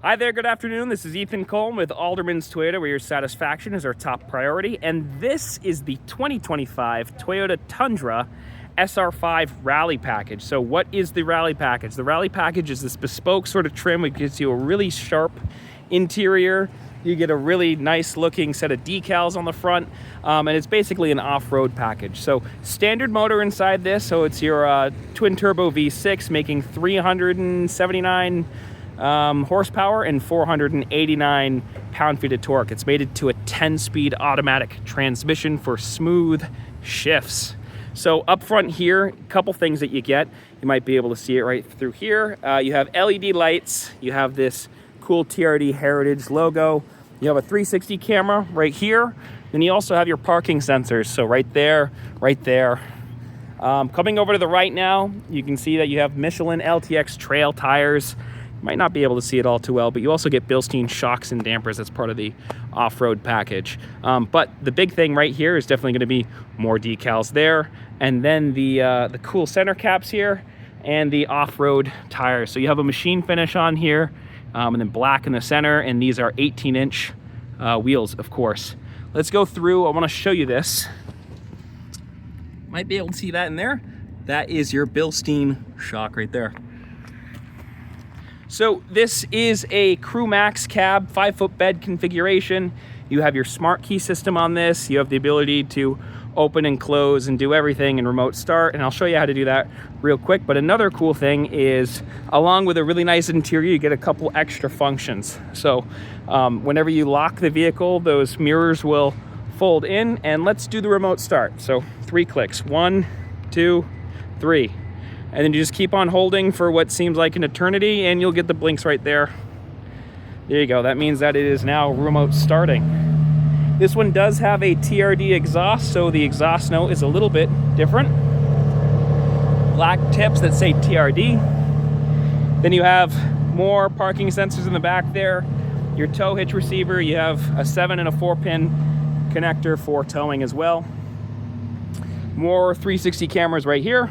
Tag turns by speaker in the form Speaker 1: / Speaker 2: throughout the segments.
Speaker 1: Hi there, good afternoon. This is Ethan Colm with Alderman's Toyota, where your satisfaction is our top priority. And this is the 2025 Toyota Tundra SR5 Rally Package. So what is the Rally Package? The Rally Package is this bespoke sort of trim. It gives you a really sharp interior. You get a really nice looking set of decals on the front, and it's basically an off-road package. So standard motor inside this, so it's your twin turbo V6 making 379 horsepower and 489 pound-feet of torque. It's mated to a 10-speed automatic transmission for smooth shifts. So up front here, a couple things that you get. You might be able to see it right through here. You have LED lights. You have this cool TRD Heritage logo. You have a 360 camera right here. Then you also have your parking sensors. So right there, right there. Coming over to the right now, you can see that you have Michelin LTX trail tires. You might not be able to see it all too well, but you also get Bilstein shocks and dampers. That's part of the off-road package. But the big thing right here is definitely going to be more decals there, and then the cool center caps here and the off-road tires. So you have a machine finish on here, and then black in the center, and these are 18-inch wheels, of course. Let's go through. I want to show you this. Might be able to see that in there. That is your Bilstein shock right there. So this is a Crew Max cab, 5-foot bed configuration. You have your smart key system on this. You have the ability to open and close and do everything in remote start, and I'll show you how to do that real quick. But another cool thing is, along with a really nice interior, you get a couple extra functions. So whenever you lock the vehicle, those mirrors will fold in, and let's do the remote start. So 3 clicks, 1, 2, 3. And then you just keep on holding for what seems like an eternity, and you'll get the blinks right there. There you go. That means that it is now remote starting. This one does have a TRD exhaust, so the exhaust note is a little bit different. Black tips that say TRD. Then you have more parking sensors in the back there. Your tow hitch receiver. You have a 7 and a 4-pin connector for towing as well. More 360 cameras right here.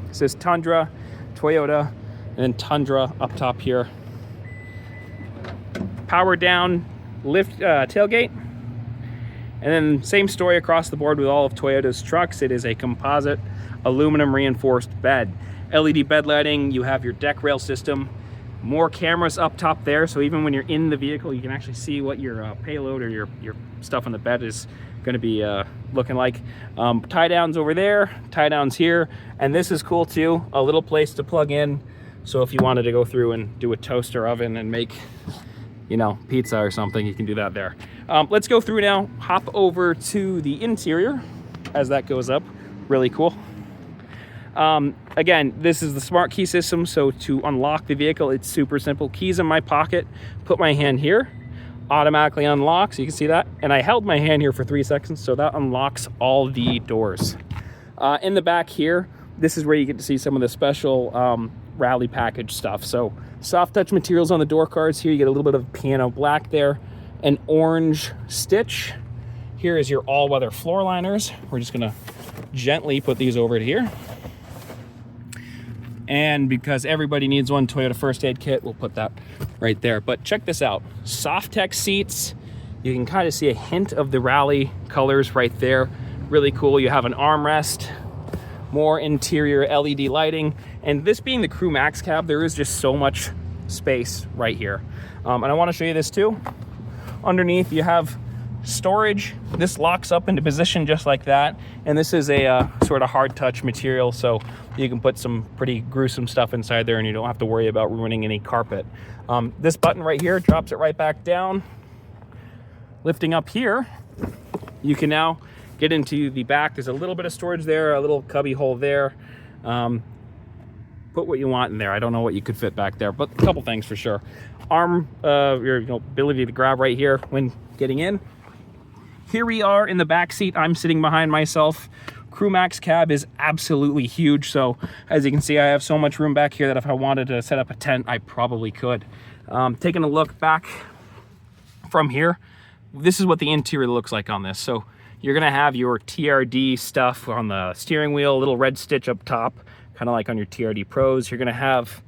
Speaker 1: It says Tundra, Toyota, and then Tundra up top here. Power down lift tailgate. And then same story across the board with all of Toyota's trucks. It is a composite aluminum reinforced bed. LED bed lighting, you have your deck rail system. More cameras up top there, so even when you're in the vehicle, you can actually see what your payload or your stuff on the bed is going to be looking like. Tie downs over there, tie downs here, and this is cool too, a little place to plug in. So if you wanted to go through and do a toaster oven and make, you know, pizza or something, you can do that there. Let's go through now, hop over to the interior as that goes up. Really cool. Again, this is the smart key system, so to unlock the vehicle, it's super simple. Keys in my pocket, put my hand here, automatically unlocks, you can see that, and I held my hand here for 3 seconds, so that unlocks all the doors. In the back here, this is where you get to see some of the special Rally Package stuff. So soft touch materials on the door cards. Here you get a little bit of piano black there, an orange stitch. Here is your all-weather floor liners. We're just gonna gently put these over to here. And because everybody needs one, Toyota first aid kit, we'll put that right there. But check this out, Softex seats. You can kind of see a hint of the Rally colors right there. Really cool. You have an armrest, more interior LED lighting. And this being the Crew Max cab, there is just so much space right here. And I want to show you this too. Underneath you have storage. This locks up into position just like that, and this is a sort of hard touch material, so you can put some pretty gruesome stuff inside there and you don't have to worry about ruining any carpet. This button right here drops it right back down. Lifting up here, you can now get into the back. There's a little bit of storage there, a little cubby hole there. Put what you want in there. I don't know what you could fit back there, but a couple things for sure. Arm, your ability to grab right here when getting in. Here we are in the back seat. I'm sitting behind myself. Crew Max cab is absolutely huge. So as you can see, I have so much room back here that if I wanted to set up a tent, I probably could. Taking a look back from here, this is what the interior looks like on this. So you're gonna have your TRD stuff on the steering wheel, a little red stitch up top, kind of like on your TRD Pros. You're gonna have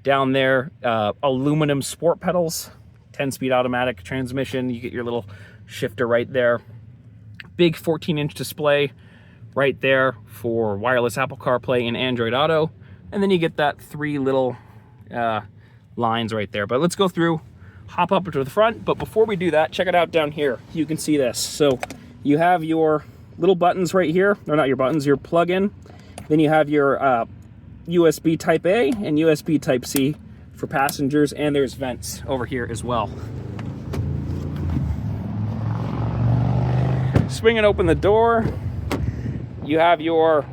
Speaker 1: Down there, aluminum sport pedals, 10-speed automatic transmission. You get your little shifter right there. Big 14-inch display right there for wireless Apple CarPlay and Android Auto. And then you get that 3 little lines right there. But let's go through, hop up to the front. But before we do that, check it out down here. You can see this. So you have your little buttons right here. They're not your buttons, your plug-in. Then you have your USB Type A and USB Type C for passengers, and there's vents over here as well. Swinging open the door, you have your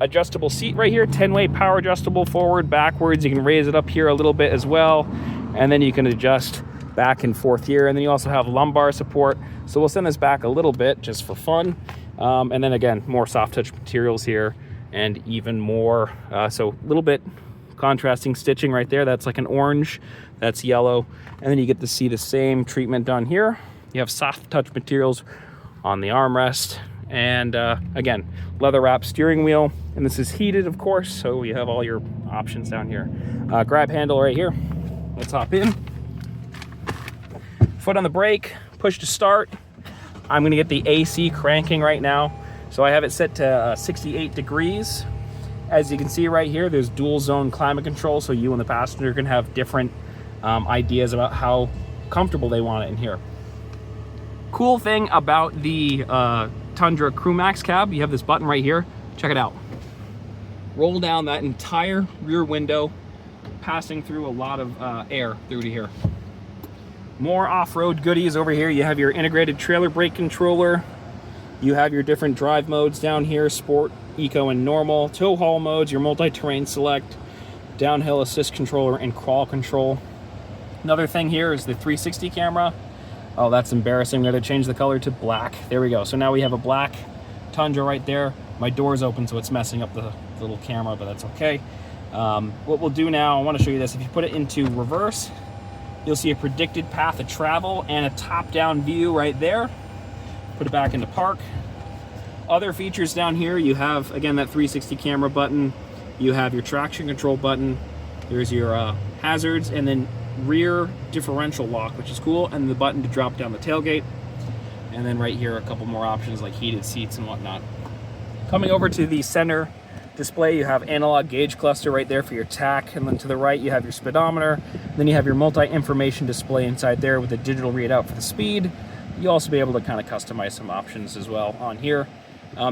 Speaker 1: adjustable seat right here, 10-way power adjustable, forward, backwards. You can raise it up here a little bit as well, and then you can adjust back and forth here. And then you also have lumbar support. So we'll send this back a little bit just for fun. And then again, more soft touch materials here, and even more. So a little bit contrasting stitching right there. That's like an orange, that's yellow. And then you get to see the same treatment done here. You have soft touch materials on the armrest, and again, leather wrap steering wheel, and this is heated, of course, so you have all your options down here. Grab handle right here. Let's hop in. Foot on the brake, push to start. I'm gonna get the AC cranking right now, so I have it set to 68 degrees. As you can see right here, there's dual zone climate control, so you and the passenger can have different ideas about how comfortable they want it in here. Cool thing about the Tundra Crew Max cab, you have this button right here. Check it out. Roll down that entire rear window, passing through a lot of air through to here. More off-road goodies over here. You have your integrated trailer brake controller. You have your different drive modes down here, sport, eco, and normal. Tow haul modes, your multi-terrain select, downhill assist controller, and crawl control. Another thing here is the 360 camera. Oh, that's embarrassing. We gotta change the color to black. There we go. So now we have a black Tundra right there. My door's open, so it's messing up the little camera, but that's okay. What we'll do now, I wanna show you this. If you put it into reverse, you'll see a predicted path of travel and a top-down view right there. Put it back into park. Other features down here, you have, again, that 360 camera button. You have your traction control button. There's your hazards, and then rear differential lock, which is cool, and the button to drop down the tailgate. And then right here, a couple more options like heated seats and whatnot. Coming over to the center display, you have analog gauge cluster right there for your tach, and then to the right you have your speedometer. Then you have your multi-information display inside there with a digital readout for the speed. You'll also be able to kind of customize some options as well on here.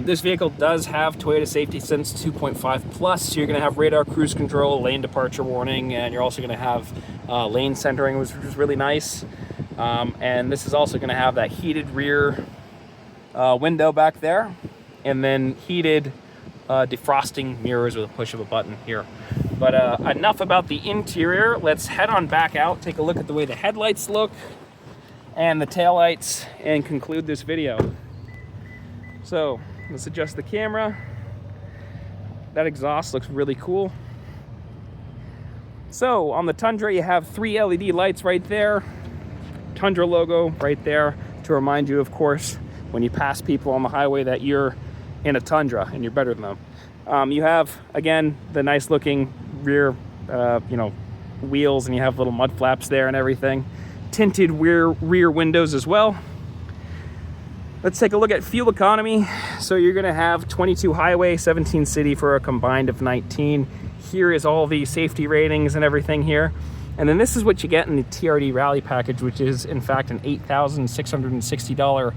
Speaker 1: This vehicle does have Toyota Safety Sense 2.5 Plus, so you're going to have radar cruise control, lane departure warning, and you're also going to have lane centering, which is really nice. And this is also going to have that heated rear window back there, and then heated defrosting mirrors with a push of a button here. But enough about the interior. Let's head on back out, take a look at the way the headlights look and the taillights, and conclude this video. So let's adjust the camera. That exhaust looks really cool. So on the Tundra, you have 3 LED lights right there. Tundra logo right there to remind you, of course, when you pass people on the highway that you're in a Tundra and you're better than them. You have, again, the nice looking rear, wheels, and you have little mud flaps there and everything. Tinted rear windows as well. Let's take a look at fuel economy. So you're gonna have 22 highway, 17 city for a combined of 19. Here is all the safety ratings and everything here. And then this is what you get in the TRD Rally package, which is in fact an $8,660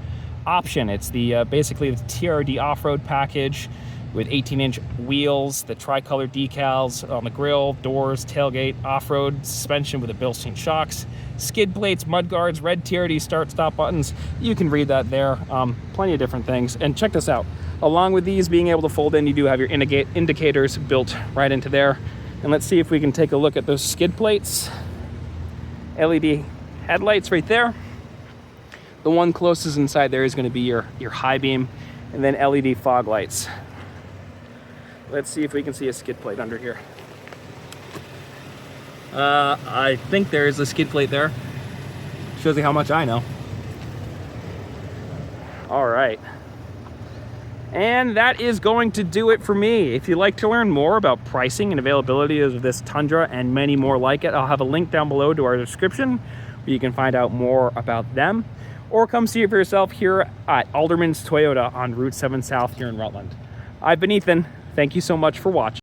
Speaker 1: option. It's the basically the TRD off-road package with 18-inch wheels, the tricolor decals on the grille, doors, tailgate, off-road suspension with the Bilstein shocks, skid plates, mud guards, red TRD start-stop buttons. You can read that there. Plenty of different things. And check this out. Along with these being able to fold in, you do have your indicators built right into there. And let's see if we can take a look at those skid plates. LED headlights right there. The one closest inside there is going to be your high beam, and then LED fog lights. Let's see if we can see a skid plate under here. I think there is a skid plate there. Shows you how much I know. All right. And that is going to do it for me. If you'd like to learn more about pricing and availability of this Tundra and many more like it, I'll have a link down below to our description where you can find out more about them, or come see it for yourself here at Alderman's Toyota on Route 7 South here in Rutland. I've been Ethan. Thank you so much for watching.